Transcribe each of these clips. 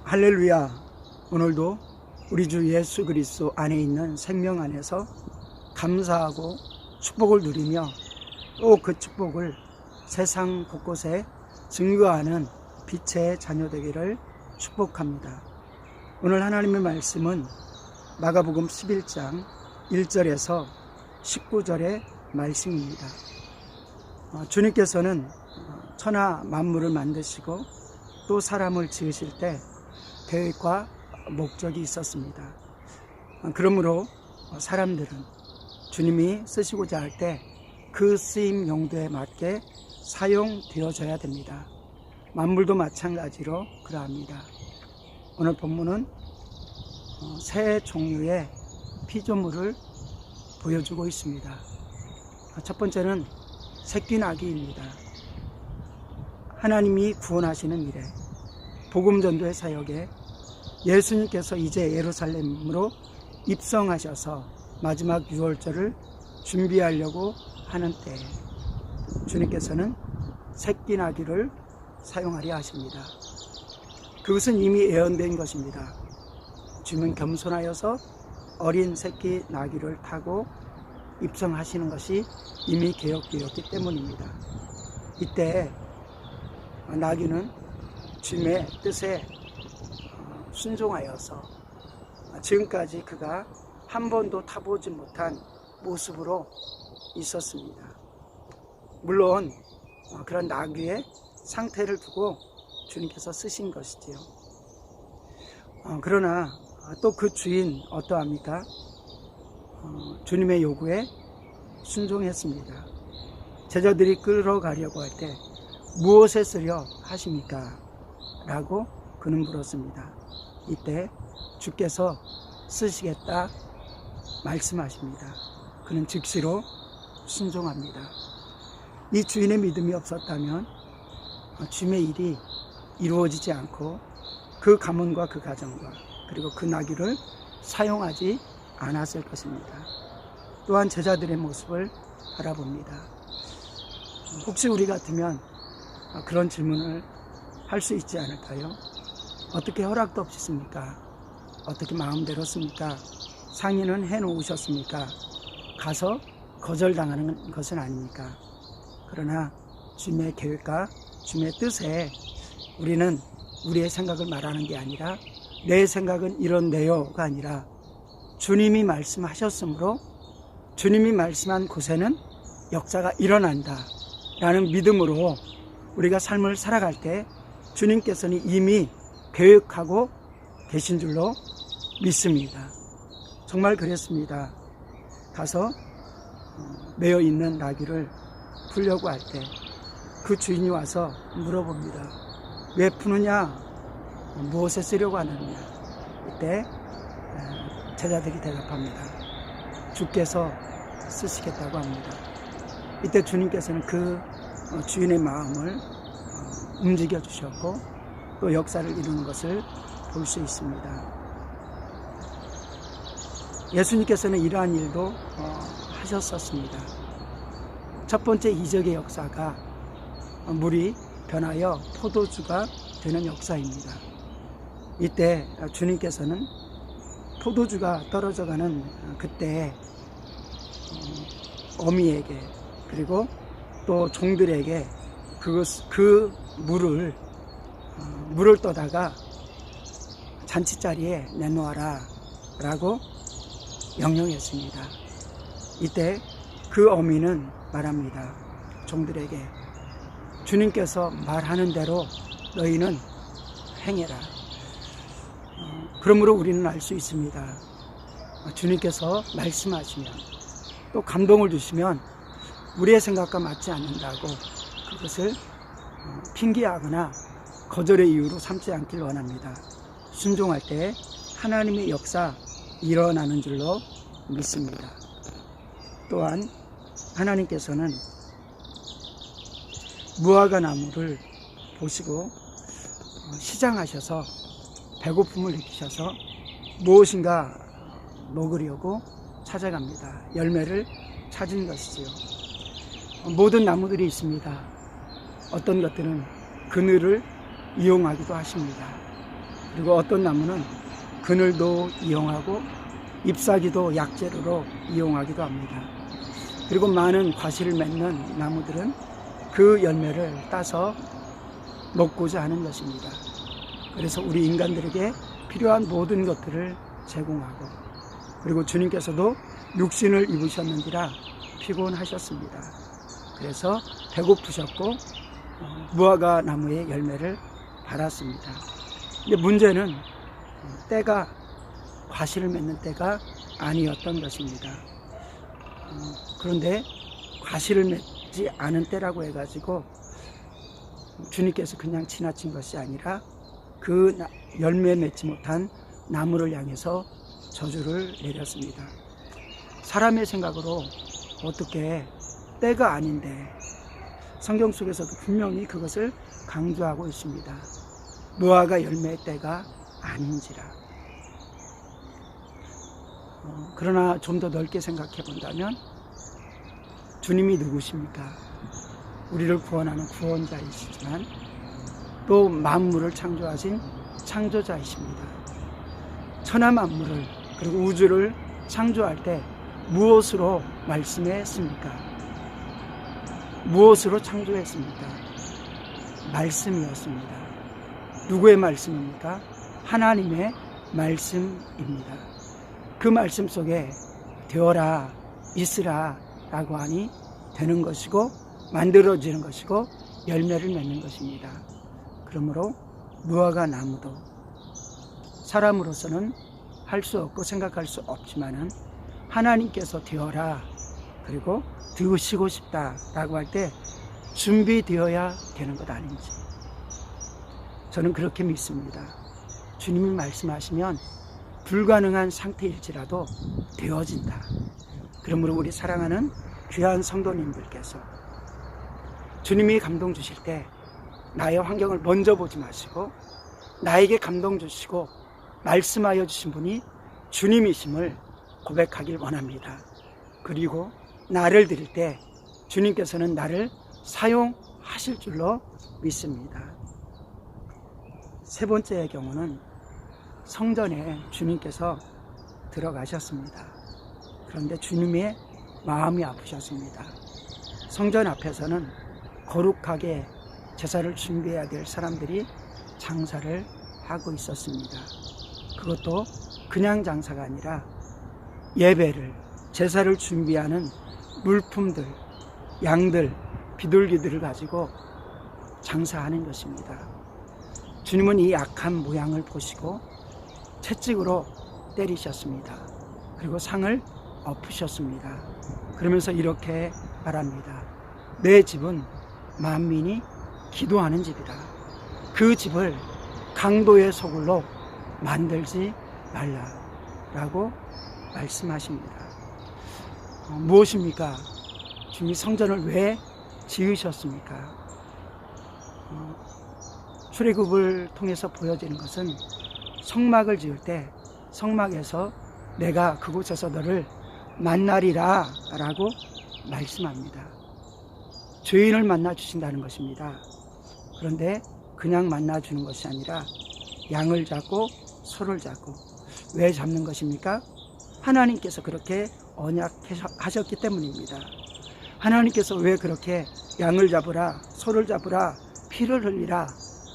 할렐루야. 오늘도 우리 주 예수 그리스도 안에 있는 생명 안에서 감사하고 축복을 누리며 또 그 축복을 세상 곳곳에 증거하는 빛의 자녀 되기를 축복합니다. 오늘 하나님의 말씀은 마가복음 11장 1절에서 19절의 말씀입니다. 주님께서는 천하 만물을 만드시고 또 사람을 지으실 때 계획과 목적이 있었습니다. 그러므로 사람들은 주님이 쓰시고자 할 때 그 쓰임 용도에 맞게 사용되어져야 됩니다. 만물도 마찬가지로 그러합니다. 오늘 본문은 세 종류의 피조물을 보여주고 있습니다. 첫 번째는 새끼 나귀입니다. 하나님이 구원하시는 일에 복음전도의 사역에 예수님께서 이제 예루살렘으로 입성하셔서 마지막 유월절을 준비하려고 하는 때 주님께서는 새끼 나귀를 사용하려 하십니다. 그것은 이미 예언된 것입니다. 주님은 겸손하여서 어린 새끼 나귀를 타고 입성하시는 것이 이미 계획되었기 때문입니다. 이때 나귀는 주님의 뜻에 순종하여서 지금까지 그가 한 번도 타보지 못한 모습으로 있었습니다. 물론 그런 나귀의 상태를 두고 주님께서 쓰신 것이지요. 그러나 또 그 주인 어떠합니까? 주님의 요구에 순종했습니다. 제자들이 끌어가려고 할 때 무엇에 쓰려 하십니까? 라고 그는 물었습니다. 이때 주께서 쓰시겠다 말씀하십니다. 그는 즉시로 순종합니다. 이 주인의 믿음이 없었다면 주님의 일이 이루어지지 않고 그 가문과 그 가정과 그리고 그 나귀를 사용하지 않았을 것입니다. 또한 제자들의 모습을 바라봅니다. 혹시 우리 같으면 그런 질문을 할 수 있지 않을까요? 어떻게 허락도 없이 씁니까? 어떻게 마음대로 씁니까? 상의는 해놓으셨습니까? 가서 거절당하는 것은 아닙니까? 그러나 주님의 계획과 주님의 뜻에 우리는 우리의 생각을 말하는 게 아니라 내 생각은 이런데요가 아니라 주님이 말씀하셨으므로 주님이 말씀한 곳에는 역사가 일어난다 라는 믿음으로 우리가 삶을 살아갈 때 주님께서는 이미 계획하고 계신 줄로 믿습니다. 정말 그랬습니다. 가서 매여 있는 나귀를 풀려고 할 때 그 주인이 와서 물어봅니다. 왜 푸느냐? 무엇에 쓰려고 하느냐? 이때 제자들이 대답합니다. 주께서 쓰시겠다고 합니다. 이때 주님께서는 그 주인의 마음을 움직여 주셨고 또 역사를 이루는 것을 볼 수 있습니다. 예수님께서는 이러한 일도 하셨었습니다. 첫 번째 이적의 역사가 물이 변하여 포도주가 되는 역사입니다. 이때 주님께서는 포도주가 떨어져가는 그때 어미에게 그리고 또 종들에게 그 물을 떠다가 잔치자리에 내놓아라 라고 명령했습니다. 이때 그 어미는 말합니다. 종들에게 주님께서 말하는 대로 너희는 행해라. 그러므로 우리는 알 수 있습니다. 주님께서 말씀하시면 또 감동을 주시면 우리의 생각과 맞지 않는다고 그것을 핑계하거나 거절의 이유로 삼지 않길 원합니다. 순종할 때 하나님의 역사 일어나는 줄로 믿습니다. 또한 하나님께서는 무화과 나무를 보시고 시장하셔서 배고픔을 느끼셔서 무엇인가 먹으려고 찾아갑니다. 열매를 찾은 것이지요. 모든 나무들이 있습니다. 어떤 것들은 그늘을 이용하기도 하십니다. 그리고 어떤 나무는 그늘도 이용하고 잎사귀도 약재료로 이용하기도 합니다. 그리고 많은 과실을 맺는 나무들은 그 열매를 따서 먹고자 하는 것입니다. 그래서 우리 인간들에게 필요한 모든 것들을 제공하고, 그리고 주님께서도 육신을 입으셨는지라 피곤하셨습니다. 그래서 배고프셨고 무화과 나무의 열매를 받았습니다. 근데 문제는 때가, 과실을 맺는 때가 아니었던 것입니다. 그런데 과실을 맺지 않은 때라고 해가지고 주님께서 그냥 지나친 것이 아니라 그 열매 맺지 못한 나무를 향해서 저주를 내렸습니다. 사람의 생각으로 어떻게 때가 아닌데, 성경 속에서도 분명히 그것을 강조하고 있습니다. 무화과 열매의 때가 아닌지라. 그러나 좀 더 넓게 생각해 본다면 주님이 누구십니까? 우리를 구원하는 구원자이시지만 또 만물을 창조하신 창조자이십니다. 천하 만물을, 그리고 우주를 창조할 때 무엇으로 말씀했습니까? 무엇으로 창조했습니까? 말씀이었습니다. 누구의 말씀입니까? 하나님의 말씀입니다. 그 말씀 속에 되어라, 있으라 라고 하니 되는 것이고 만들어지는 것이고 열매를 맺는 것입니다. 그러므로 무화과 나무도 사람으로서는 할 수 없고 생각할 수 없지만은 하나님께서 되어라, 그리고 드시고 싶다 라고 할 때 준비되어야 되는 것 아닌지, 저는 그렇게 믿습니다. 주님이 말씀하시면 불가능한 상태일지라도 되어진다. 그러므로 우리 사랑하는 귀한 성도님들께서 주님이 감동 주실 때 나의 환경을 먼저 보지 마시고 나에게 감동 주시고 말씀하여 주신 분이 주님이심을 고백하길 원합니다. 그리고 나를 드릴 때 주님께서는 나를 사용하실 줄로 믿습니다. 세 번째의 경우는 성전에 주님께서 들어가셨습니다. 그런데 주님의 마음이 아프셨습니다. 성전 앞에서는 거룩하게 제사를 준비해야 될 사람들이 장사를 하고 있었습니다. 그것도 그냥 장사가 아니라 예배를, 제사를 준비하는 물품들, 양들, 비둘기들을 가지고 장사하는 것입니다. 주님은 이 악한 모양을 보시고 채찍으로 때리셨습니다. 그리고 상을 엎으셨습니다. 그러면서 이렇게 말합니다. 내 집은 만민이 기도하는 집이다. 그 집을 강도의 소굴로 만들지 말라라고 말씀하십니다. 무엇입니까? 주님이 성전을 왜 지으셨습니까? 출애굽을 통해서 보여지는 것은 성막을 지을 때 성막에서 내가 그곳에서 너를 만나리라 라고 말씀합니다. 죄인을 만나 주신다는 것입니다. 그런데 그냥 만나 주는 것이 아니라 양을 잡고 소를 잡고, 왜 잡는 것입니까? 하나님께서 그렇게 언약하셨기 때문입니다. 하나님께서 왜 그렇게 양을 잡으라, 소를 잡으라, 피를 흘리라,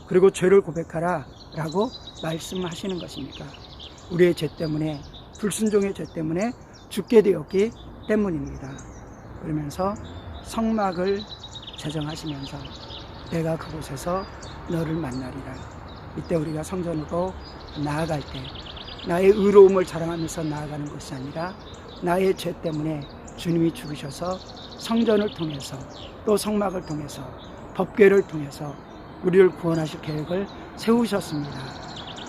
그리고 죄를 고백하라 라고 말씀하시는 것입니까? 우리의 죄 때문에, 불순종의 죄 때문에 죽게 되었기 때문입니다. 그러면서 성막을 제정하시면서 내가 그곳에서 너를 만나리라. 이때 우리가 성전으로 나아갈 때 나의 의로움을 자랑하면서 나아가는 것이 아니라 나의 죄 때문에 주님이 죽으셔서 성전을 통해서 또 성막을 통해서 법궤를 통해서 우리를 구원하실 계획을 세우셨습니다.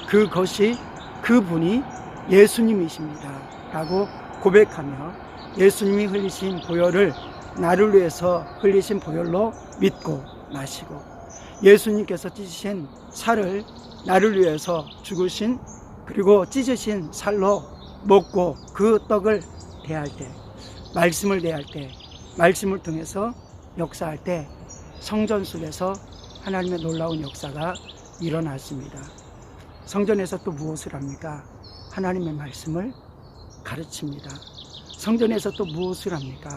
그것이, 그분이 예수님이십니다 라고 고백하며 예수님이 흘리신 보혈을 나를 위해서 흘리신 보혈로 믿고 마시고, 예수님께서 찢으신 살을 나를 위해서 죽으신, 그리고 찢으신 살로 먹고 그 떡을 대할 때, 말씀을 대할 때, 말씀을 통해서 역사할 때 성전 속에서 하나님의 놀라운 역사가 일어났습니다. 성전에서 또 무엇을 합니까? 하나님의 말씀을 가르칩니다. 성전에서 또 무엇을 합니까?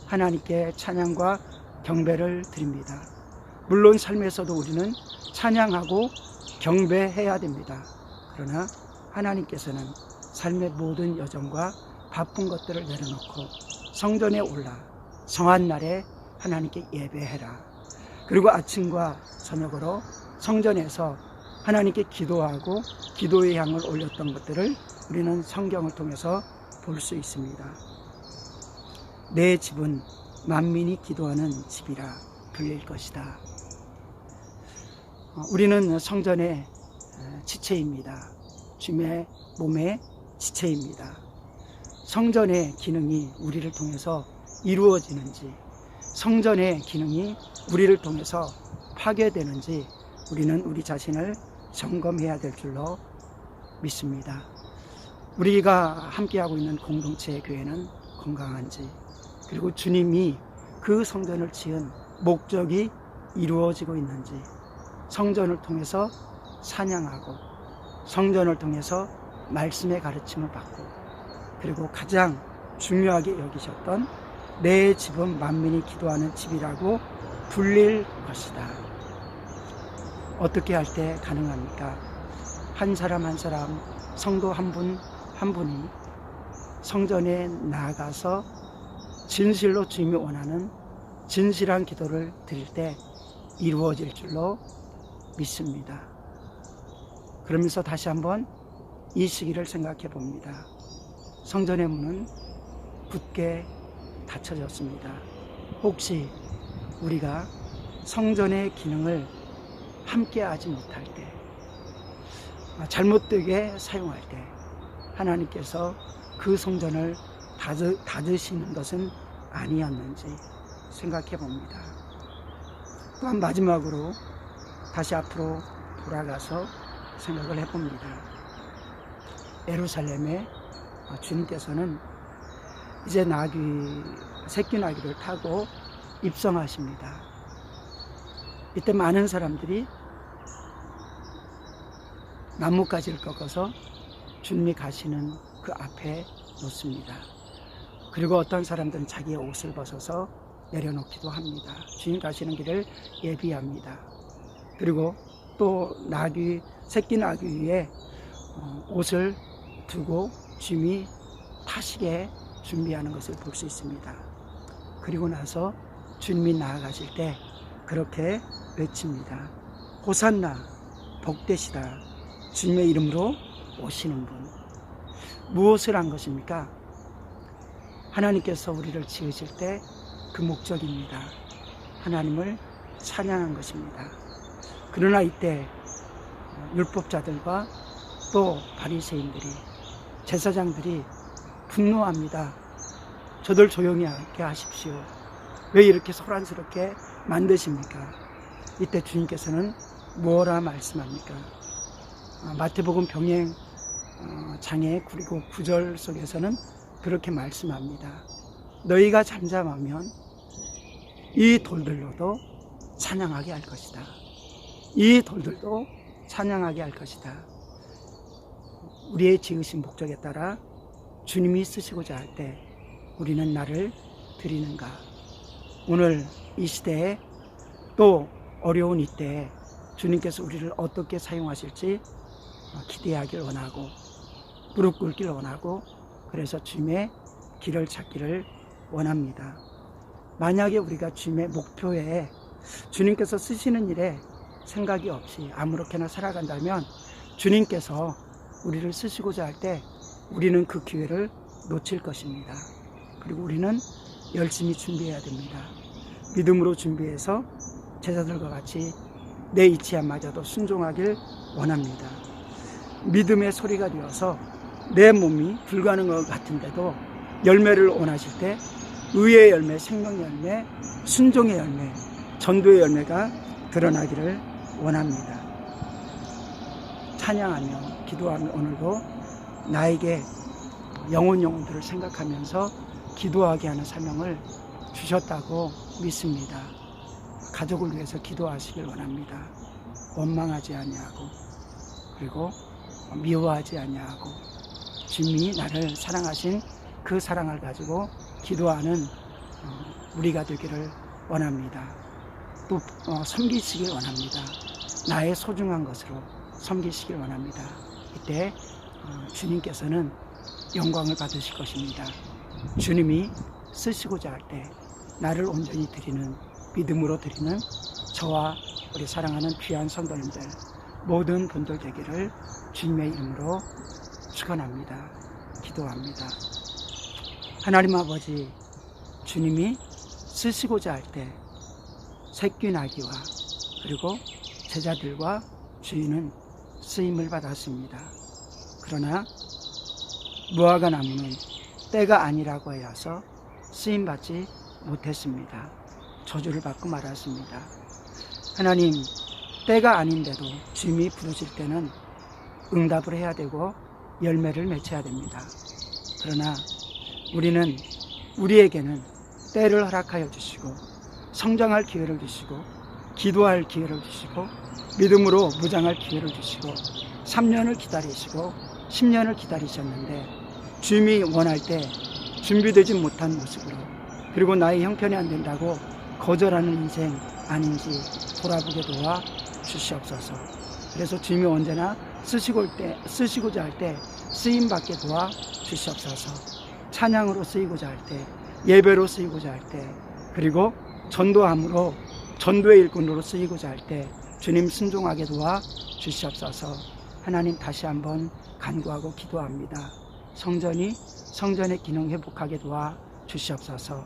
하나님께 찬양과 경배를 드립니다. 물론 삶에서도 우리는 찬양하고 경배해야 됩니다. 그러나 하나님께서는 삶의 모든 여정과 바쁜 것들을 내려놓고 성전에 올라 성한 날에 하나님께 예배해라. 그리고 아침과 저녁으로 성전에서 하나님께 기도하고 기도의 향을 올렸던 것들을 우리는 성경을 통해서 볼 수 있습니다. 내 집은 만민이 기도하는 집이라 불릴 것이다. 우리는 성전의 지체입니다. 주님의 몸의 지체입니다. 성전의 기능이 우리를 통해서 이루어지는지, 성전의 기능이 우리를 통해서 파괴되는지 우리는 우리 자신을 점검해야 될 줄로 믿습니다. 우리가 함께하고 있는 공동체의 교회는 건강한지, 그리고 주님이 그 성전을 지은 목적이 이루어지고 있는지, 성전을 통해서 찬양하고 성전을 통해서 말씀의 가르침을 받고, 그리고 가장 중요하게 여기셨던 내 집은 만민이 기도하는 집이라고 불릴 것이다. 어떻게 할 때 가능합니까? 한 사람 한 사람, 성도 한 분 한 분이 성전에 나아가서 진실로 주님이 원하는 진실한 기도를 드릴 때 이루어질 줄로 믿습니다. 그러면서 다시 한번 이 시기를 생각해 봅니다. 성전의 문은 굳게 닫혀졌습니다. 혹시 우리가 성전의 기능을 함께 하지 못할 때, 잘못되게 사용할 때 하나님께서 그 성전을 닫으시는 것은 아니었는지 생각해 봅니다. 또한 마지막으로 다시 앞으로 돌아가서 생각을 해봅니다. 예루살렘에 주님께서는 이제 새끼 나귀를 타고 입성하십니다. 이때 많은 사람들이 나뭇가지를 꺾어서 주님이 가시는 그 앞에 놓습니다. 그리고 어떤 사람들은 자기의 옷을 벗어서 내려놓기도 합니다. 주님 가시는 길을 예비합니다. 그리고 또 새끼 나귀 위에 옷을 두고 주님이 타시게 준비하는 것을 볼 수 있습니다. 그리고 나서 주님이 나아가실 때 그렇게 외칩니다. 호산나, 복되시다. 주님의 이름으로 오시는 분. 무엇을 한 것입니까? 하나님께서 우리를 지으실 때 그 목적입니다. 하나님을 찬양한 것입니다. 그러나 이때 율법자들과 또 바리새인들이, 제사장들이 분노합니다. 저들 조용히 하게 하십시오. 왜 이렇게 소란스럽게 만드십니까? 이때 주님께서는 뭐라 말씀합니까? 마태복음 병행 장애 그리고 9절 속에서는 그렇게 말씀합니다. 너희가 잠잠하면 이 돌들로도 찬양하게 할 것이다. 이 돌들도 찬양하게 할 것이다. 우리의 지으신 목적에 따라 주님이 쓰시고자 할 때 우리는 나를 드리는가? 오늘 이 시대에 또 어려운 이때에 주님께서 우리를 어떻게 사용하실지 기대하길 원하고 무릎 꿇기를 원하고, 그래서 주님의 길을 찾기를 원합니다. 만약에 우리가 주님의 목표에 주님께서 쓰시는 일에 생각이 없이 아무렇게나 살아간다면 주님께서 우리를 쓰시고자 할 때 우리는 그 기회를 놓칠 것입니다. 그리고 우리는 열심히 준비해야 됩니다. 믿음으로 준비해서 제자들과 같이 내 이치함마저도 순종하길 원합니다. 믿음의 소리가 되어서 내 몸이 불가능한 것 같은데도 열매를 원하실 때 의의 열매, 생명의 열매, 순종의 열매, 전도의 열매가 드러나기를 원합니다. 찬양하며 기도하며 오늘도 나에게 영혼들을 생각하면서 기도하게 하는 사명을 주셨다고 믿습니다. 가족을 위해서 기도하시길 원합니다. 원망하지 아니하고, 그리고 미워하지 아니하고 주님이 나를 사랑하신 그 사랑을 가지고 기도하는 우리가 되기를 원합니다. 또 섬기시길 원합니다. 나의 소중한 것으로 섬기시길 원합니다. 이때 주님께서는 영광을 받으실 것입니다. 주님이 쓰시고자 할 때 나를 온전히 드리는, 믿음으로 드리는 저와 우리 사랑하는 귀한 성도님들 모든 분들 되기를 주님의 이름으로 축원합니다. 기도합니다. 하나님 아버지, 주님이 쓰시고자 할 때 새끼 나귀와 그리고 제자들과 주인은 쓰임을 받았습니다. 그러나 무화과 나무는 때가 아니라고 하여서 쓰임받지 못했습니다. 저주를 받고 말았습니다. 하나님, 때가 아닌데도 주님이 부르실 때는 응답을 해야 되고 열매를 맺혀야 됩니다. 그러나 우리에게는 때를 허락하여 주시고 성장할 기회를 주시고 기도할 기회를 주시고 믿음으로 무장할 기회를 주시고 3년을 기다리시고 10년을 기다리셨는데 주님이 원할 때 준비되지 못한 모습으로 그리고 나의 형편이 안 된다고 거절하는 인생 아닌지 돌아보게 도와 주시옵소서. 그래서 주님이 언제나 쓰시고자 할 때 쓰임받게 도와 주시옵소서. 찬양으로 쓰이고자 할 때, 예배로 쓰이고자 할 때, 그리고 전도함으로 전도의 일꾼으로 쓰이고자 할 때 주님 순종하게 도와 주시옵소서. 하나님, 다시 한번 간구하고 기도합니다. 성전의 기능 회복하게 도와 주시옵소서.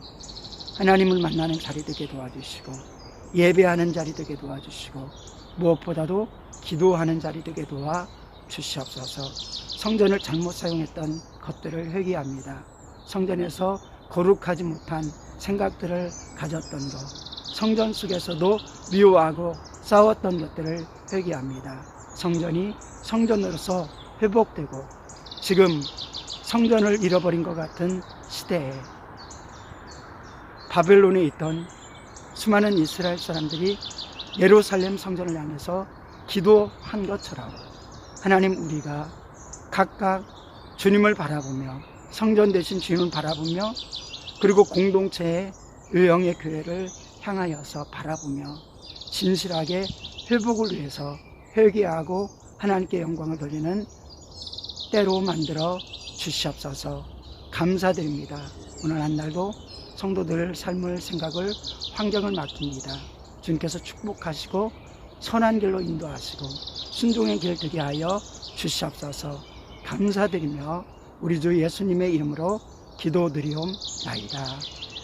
하나님을 만나는 자리 되게 도와주시고 예배하는 자리 되게 도와주시고 무엇보다도 기도하는 자리 되게 도와 주시옵소서. 성전을 잘못 사용했던 것들을 회개합니다. 성전에서 거룩하지 못한 생각들을 가졌던 것, 성전 속에서도 미워하고 싸웠던 것들을 회개합니다. 성전이 성전으로서 회복되고 지금 성전을 잃어버린 것 같은 시대에 바벨론에 있던 수많은 이스라엘 사람들이 예루살렘 성전을 향해서 기도한 것처럼 하나님, 우리가 각각 주님을 바라보며 성전 대신 주님을 바라보며 그리고 공동체의 의형의 교회를 향하여서 바라보며 진실하게 회복을 위해서 회개하고 하나님께 영광을 돌리는 때로 만들어 주시옵소서. 감사드립니다. 오늘 한 날도 성도들 삶을 생각을 환경을 맡깁니다. 주님께서 축복하시고 선한 길로 인도하시고 순종의 길 되게 하여 주시옵소서. 감사드리며 우리 주 예수님의 이름으로 기도드리옵나이다.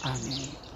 아멘.